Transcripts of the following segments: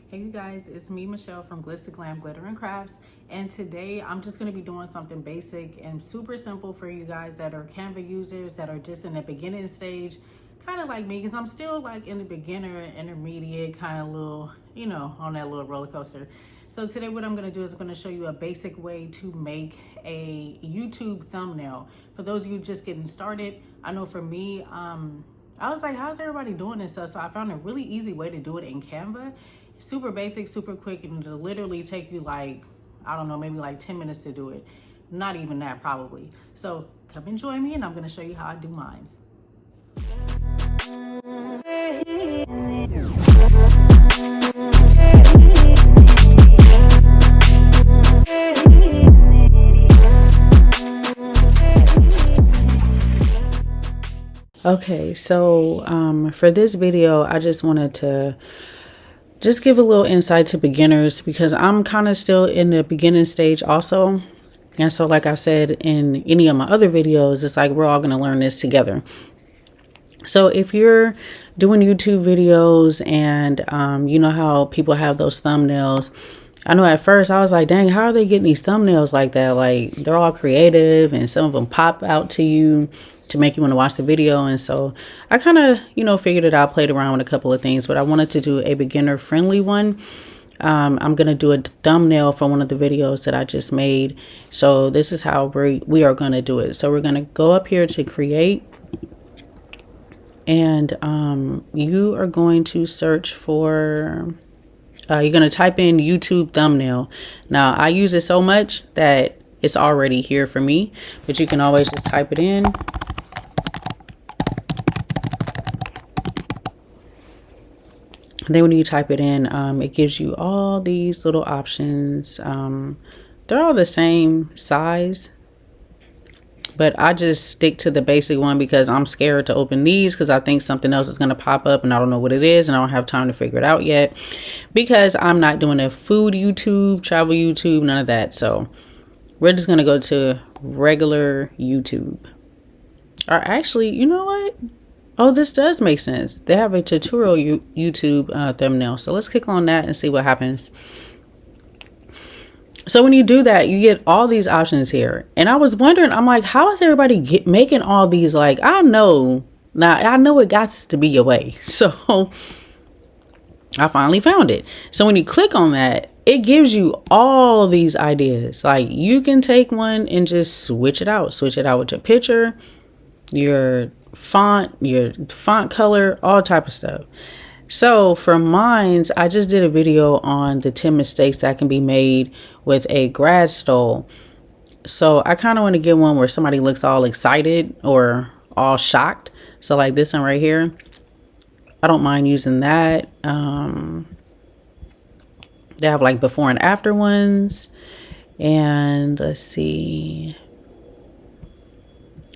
Hey you guys, it's me Michelle from Glitz to Glam Glitter and Crafts, and today I'm just going to be doing something basic and super simple for you guys that are Canva users that are just in the beginning stage, kind of like me, because I'm still like in the beginner, intermediate, kind of little, on that little roller coaster. So today what I'm going to do is I'm going to show you a basic way to make a YouTube thumbnail. For those of you just getting started, I know for me, I was like, how's everybody doing this stuff? So I found a really easy way to do it in Canva. Super basic, super quick, and it'll literally take you like, I don't know, maybe like 10 minutes to do it. Not even that probably. So come and join me and I'm gonna show you how I do mine. Okay, so for this video, I just wanted to just give a little insight to beginners because I'm kind of still in the beginning stage also. And so like I said in any of my other videos, it's like we're all going to learn this together. So if you're doing YouTube videos and you know how people have those thumbnails, I know at first I was like, dang, how are they getting these thumbnails like that? Like they're all creative and some of them pop out to you to make you want to watch the video. And so I kind of, figured it out, played around with a couple of things, but I wanted to do a beginner friendly one. I'm going to do a thumbnail for one of the videos that I just made. So this is how we are going to do it. So we're going to go up here to create. And you are going to search for, you're going to type in YouTube thumbnail. Now I use it so much that it's already here for me, but you can always just type it in. And then when you type it in, it gives you all these little options. They're all the same size, but I just stick to the basic one because I'm scared to open these because I think something else is going to pop up and I don't know what it is and I don't have time to figure it out yet because I'm not doing a food YouTube, travel YouTube, none of that. So we're just going to go to regular YouTube. Or actually, you know what? Oh, this does make sense. They have a tutorial YouTube thumbnail. So let's click on that and see what happens. So when you do that, you get all these options here. And I was wondering, I'm like, how is everybody making all these? Like, I know it got to be your way. So I finally found it. So when you click on that, it gives you all these ideas. Like you can take one and just switch it out with your picture, your font color, all type of stuff. So for mine, I just did a video on the 10 mistakes that can be made with a grad stole. So I kind of want to get one where somebody looks all excited or all shocked. So like this one right here, I don't mind using that. They have like before and after ones, and let's see.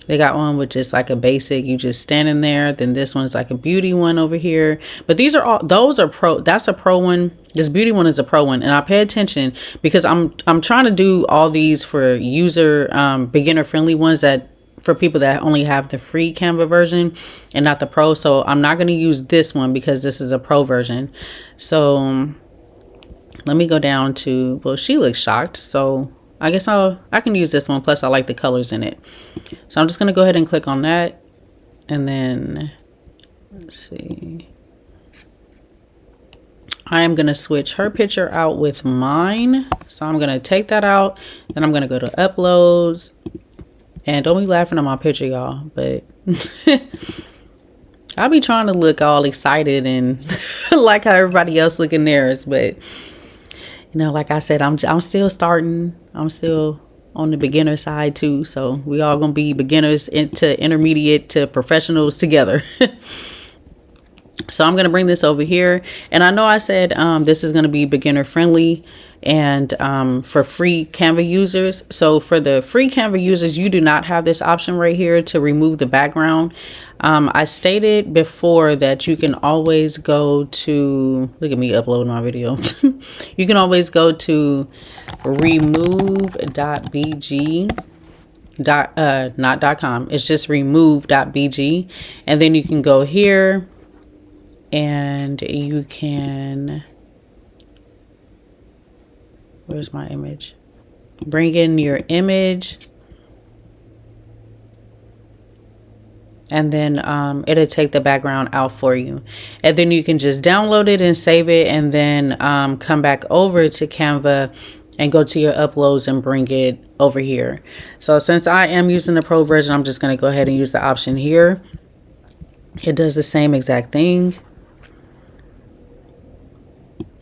They got one with just like a basic, you just standing there. Then this one is like a beauty one over here. But these are all, those are pro, that's a pro one. This beauty one is a pro one. And I pay attention because I'm trying to do all these for user, beginner friendly ones that for people that only have the free Canva version and not the pro. So I'm not going to use this one because this is a pro version. So let me go down to, well, she looks shocked. So I guess I can use this one. Plus I like the colors in it. So I'm just going to go ahead and click on that. And then let's see. I am going to switch her picture out with mine. So I'm going to take that out. Then I'm going to go to uploads. And don't be laughing at my picture, y'all. But I'll be trying to look all excited and like how everybody else look in theirs. But like I said, I'm still starting. I'm still on the beginner side too. So we all gonna be beginners into intermediate to professionals together. So I'm gonna bring this over here. And I know I said this is gonna be beginner friendly and for free Canva users. So for the free Canva users, you do not have this option right here to remove the background. I stated before that you can always go to, look at me uploading my video. You can always go to remove.bg not .com. It's just remove.bg. And then you can go here and you can Where's my image? Bring in your image. And then it'll take the background out for you. And then you can just download it and save it, and then come back over to Canva and go to your uploads and bring it over here. So since I am using the pro version, I'm just going to go ahead and use the option here. It does the same exact thing.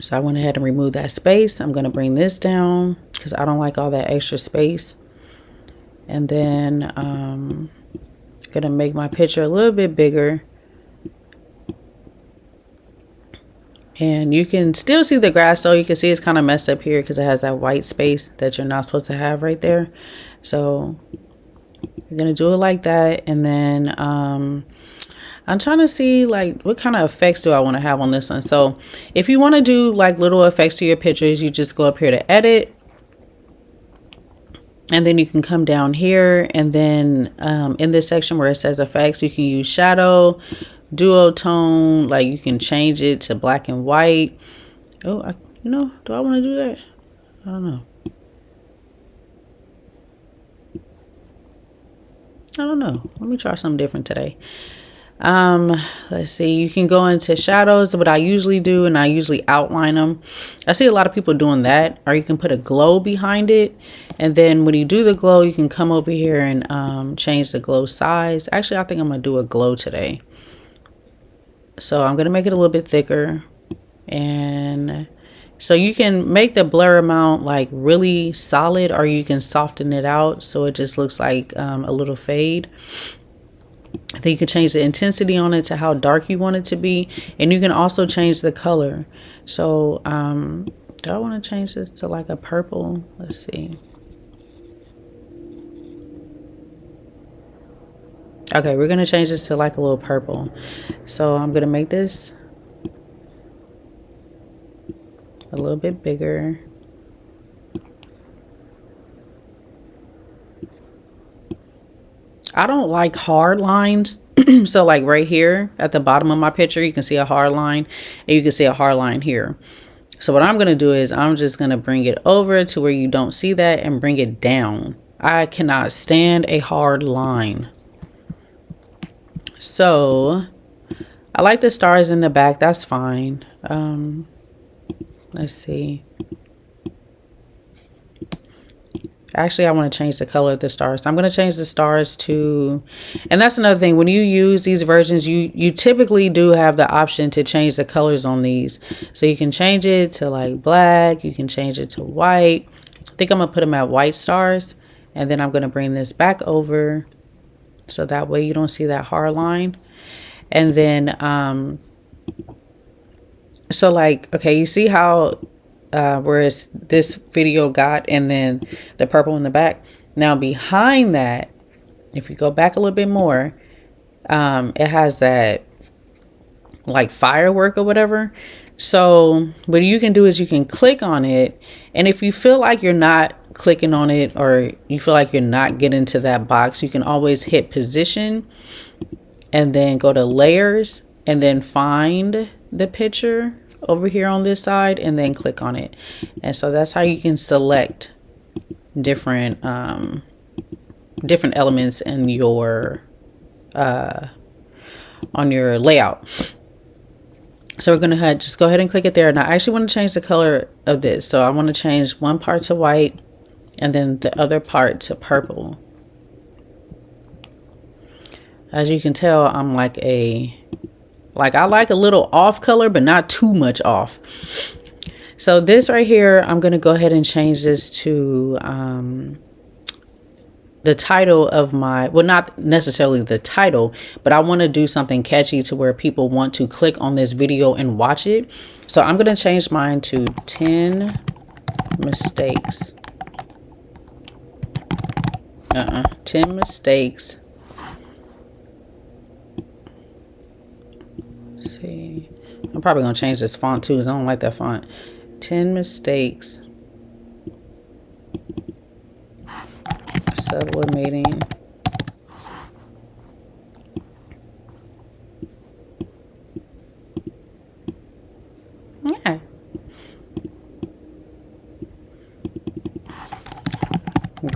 So I went ahead and removed that space. I'm going to bring this down because I don't like all that extra space. And then I'm going to make my picture a little bit bigger. And you can still see the grass, so you can see it's kind of messed up here because it has that white space that you're not supposed to have right there. So you're going to do it like that. And then I'm trying to see like what kind of effects do I want to have on this one. So if you want to do like little effects to your pictures, you just go up here to edit. And then you can come down here, and then in this section where it says effects, you can use shadow, duotone, like you can change it to black and white. Oh, you know, do I want to do that? I don't know. Let me try something different today. Let's see, you can go into shadows, what I usually do, and I usually outline them. I see a lot of people doing that, or you can put a glow behind it, and then when you do the glow, you can come over here and change the glow size. Actually, I think I'm gonna do a glow today, so I'm gonna make it a little bit thicker. And so you can make the blur amount like really solid, or you can soften it out so it just looks like a little fade. Then you can change the intensity on it to how dark you want it to be, and you can also change the color. So do I want to change this to like a purple? Let's see. Okay, we're gonna change this to like a little purple. So I'm gonna make this a little bit bigger. I don't like hard lines. So like right here at the bottom of my picture, you can see a hard line, and you can see a hard line here. So what I'm going to do is I'm just going to bring it over to where you don't see that and bring it down. I cannot stand a hard line. So I like the stars in the back. That's fine. Let's see. Actually, I want to change the color of the stars. So I'm going to change the stars to, and that's another thing. When you use these versions, you typically do have the option to change the colors on these. So you can change it to like black. You can change it to white. I think I'm going to put them at white stars. And then I'm going to bring this back over, so that way you don't see that hard line. And then, so like, okay, you see how whereas this video got, and then the purple in the back. Now behind that, if you go back a little bit more, it has that like firework or whatever. So what you can do is you can click on it, and if you feel like you're not clicking on it, or you feel like you're not getting to that box, you can always hit position and then go to layers and then find the picture over here on this side and then click on it. And so that's how you can select different different elements in your on your layout. So we're gonna just go ahead and click it there. Now I actually want to change the color of this, so I want to change one part to white and then the other part to purple. As you can tell, I'm like I like a little off color, but not too much off. So this right here, I'm going to go ahead and change this to the title of my, well, not necessarily the title, but I want to do something catchy to where people want to click on this video and watch it. So I'm going to change mine to 10 mistakes. 10 mistakes. See, I'm probably gonna change this font too, because I don't like that font. 10 mistakes sublimating yeah.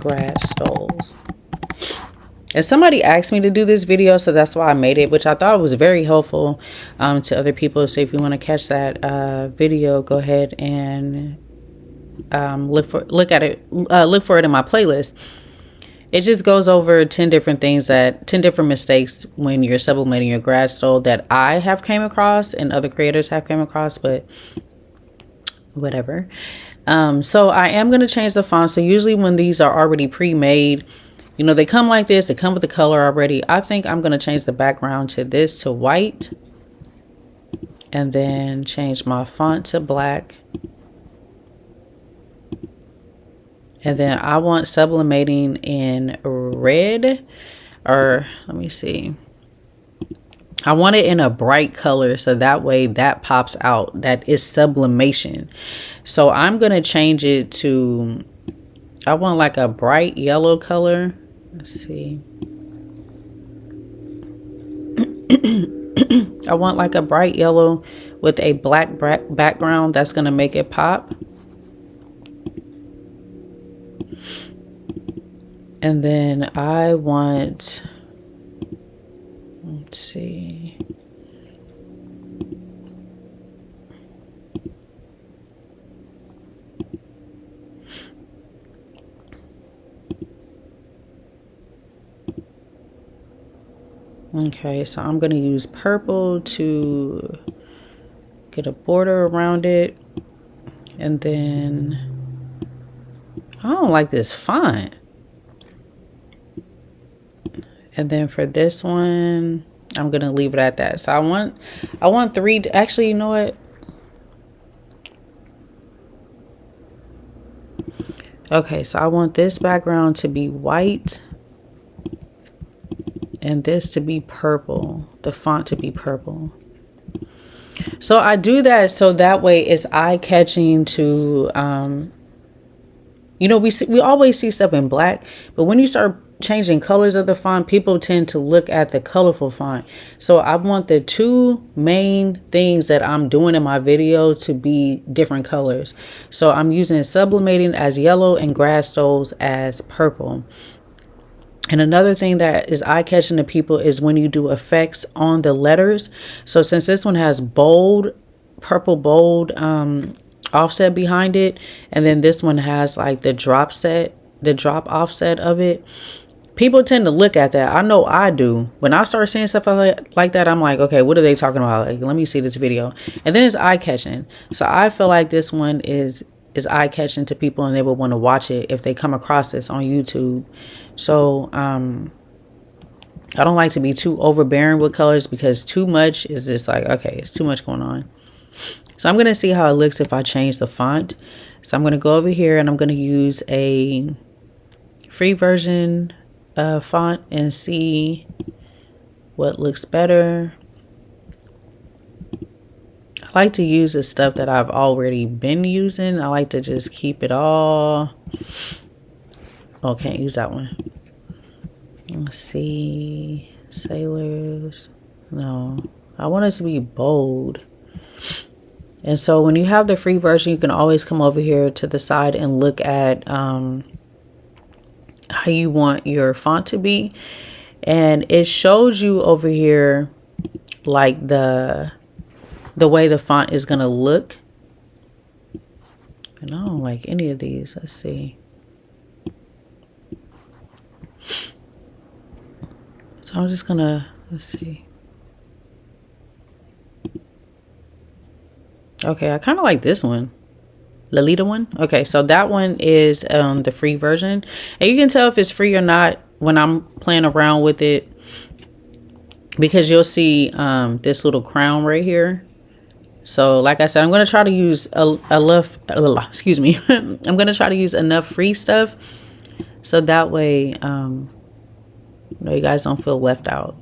grass stoles. And somebody asked me to do this video, so that's why I made it, which I thought was very helpful to other people. So if you want to catch that video, go ahead and look for it in my playlist. It just goes over 10 different mistakes when you're sublimating your grass stole that I have came across and other creators have came across, but whatever. So I am going to change the font. So usually when these are already pre-made, you know, they come like this, they come with the color already. I think I'm going to change the background to this, to white, and then change my font to black. And then I want sublimating in red, or let me see. I want it in a bright color, so that way that pops out. That is sublimation. So I'm going to change it to, I want like a bright yellow color. Let's see. I want like a bright yellow with a black background. That's going to make it pop. And then I want, let's see. Okay, so I'm going to use purple to get a border around it. And then I don't like this font. And then for this one, I'm going to leave it at that. So I want three, actually, you know what? Okay, so I want this background to be white and this to be purple, the font to be purple. So I do that so that way it's eye-catching to, you know, we always see stuff in black, but when you start changing colors of the font, people tend to look at the colorful font. So I want the two main things that I'm doing in my video to be different colors. So I'm using sublimating as yellow and grass stoles as purple. And another thing that is eye-catching to people is when you do effects on the letters. So since this one has bold, purple bold offset behind it, and then this one has like the drop offset of it, people tend to look at that. I know I do. When I start seeing stuff like that, I'm like, okay, what are they talking about? Like, let me see this video. And then it's eye-catching. So I feel like this one is eye-catching to people, and they will want to watch it if they come across this on YouTube. So I don't like to be too overbearing with colors, because too much is just like, okay, it's too much going on. So I'm going to see how it looks if I change the font. So I'm going to go over here and I'm going to use a free version font and see what looks better. I like to use the stuff that I've already been using. I like to just keep it all. Oh, can't use that one. Let's see. Sailors. No, I want it to be bold. And so when you have the free version, you can always come over here to the side and look at how you want your font to be. And it shows you over here like the way the font is going to look. And I don't like any of these. Let's see. So I'm just going to, let's see. Okay, I kind of like this one. Lolita one. Okay, so that one is the free version. And you can tell if it's free or not when I'm playing around with it, because you'll see this little crown right here. So like I said, I'm going to try to use excuse me. I'm going to try to use enough free stuff so that way you guys don't feel left out.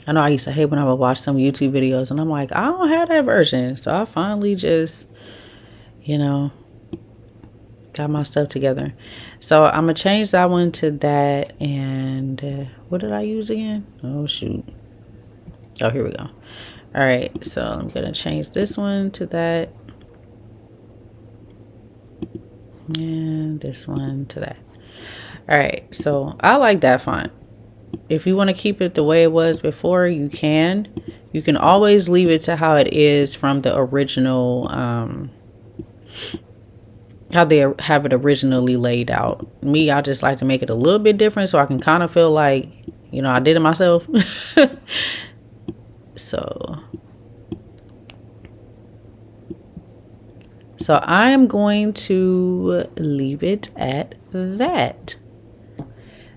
I know I used to hate when I would watch some YouTube videos and I'm like, I don't have that version. So I finally just, got my stuff together. So I'm going to change that one to that. And what did I use again? Oh, shoot. Oh, here we go. All right. So I'm going to change this one to that. And this one to that. All right, so I like that font. If you want to keep it the way it was before, you can. You can always leave it to how it is from the original, how they have it originally laid out. Me, I just like to make it a little bit different so I can kind of feel like, you know, I did it myself. So I am going to leave it at that.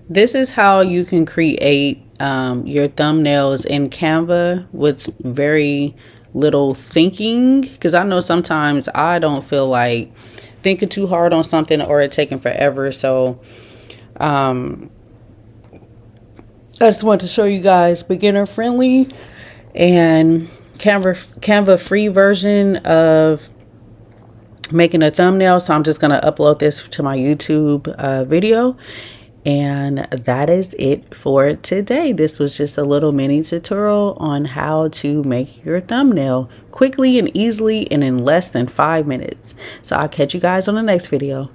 This is how you can create your thumbnails in Canva with very little thinking, because I know sometimes I don't feel like thinking too hard on something or it taking forever. So I just want to show you guys beginner friendly and Canva free version of making a thumbnail. So I'm just going to upload this to my YouTube video. And that is it for today. This was just a little mini tutorial on how to make your thumbnail quickly and easily and in less than 5 minutes. So I'll catch you guys on the next video.